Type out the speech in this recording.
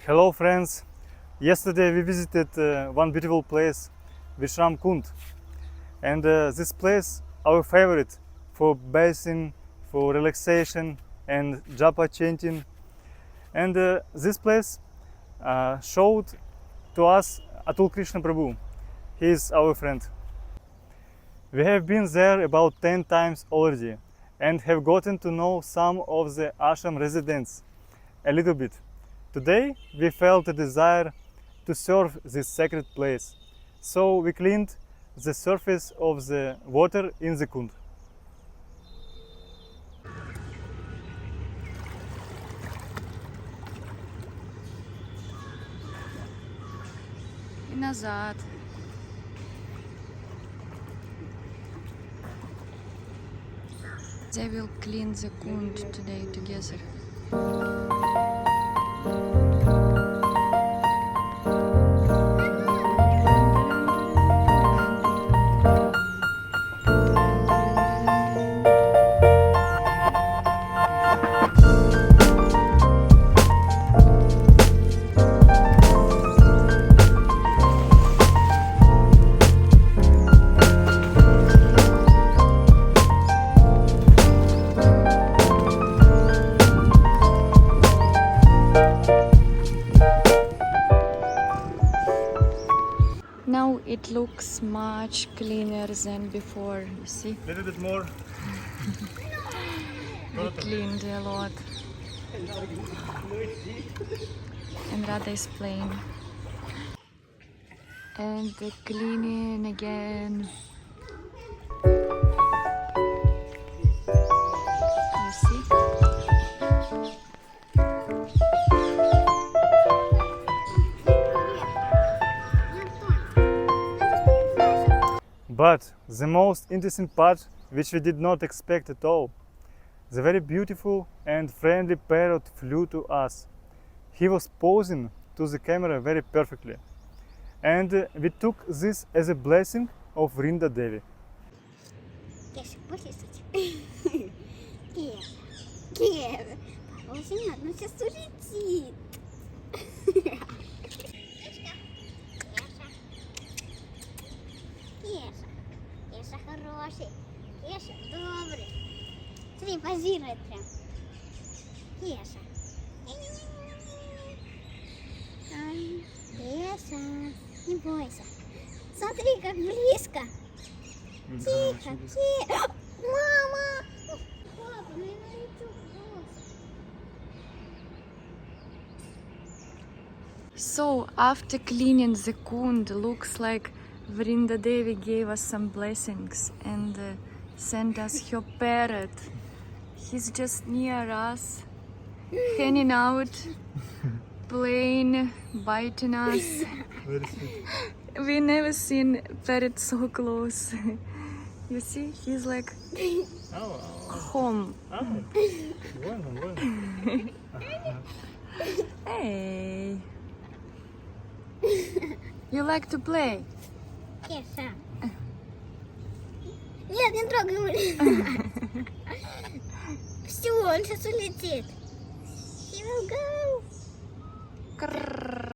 Hello friends! Yesterday we visited one beautiful place, Vishram Kund, and this place our favorite for bathing, for relaxation and japa chanting. And this place showed to us Atul Krishna Prabhu. He is our friend. We have been there about 10 times already and have gotten to know some of the ashram residents a little bit. Today we felt a desire to serve this sacred place, so we cleaned the surface of the water in the kund. И назад. They will clean the kund today together. Now it looks much cleaner than before, you see? A little bit more. We cleaned a lot. And Radha is playing. And the cleaning again. You see? But the most interesting part, which we did not expect at all, the very beautiful and friendly parrot flew to us. He was posing to the camera very perfectly. And we took this as a blessing of Vrinda Devi. Кеша, полисать. Кеша, Кеша. Очень надо, сейчас улетит. Кеша, Кеша. Кеша хороший. Кеша добрый. Смотри, позирует прям. Кеша. Ай, Кеша, не бойся. Смотри, как близко. Тихо, тихо. Мама! Папа, ну я налечу просто. So after cleaning the kund, looks like Vrinda Devi gave us some blessings and sent us her parrot. He's just near us, hanging out, playing, biting us. Very sweet. We never seen parrot so close. You see, he's like home. Bueno. Hey, you like to play? Кеша. Нет, не трогай его. Все, он сейчас улетит. He will go. Крррр.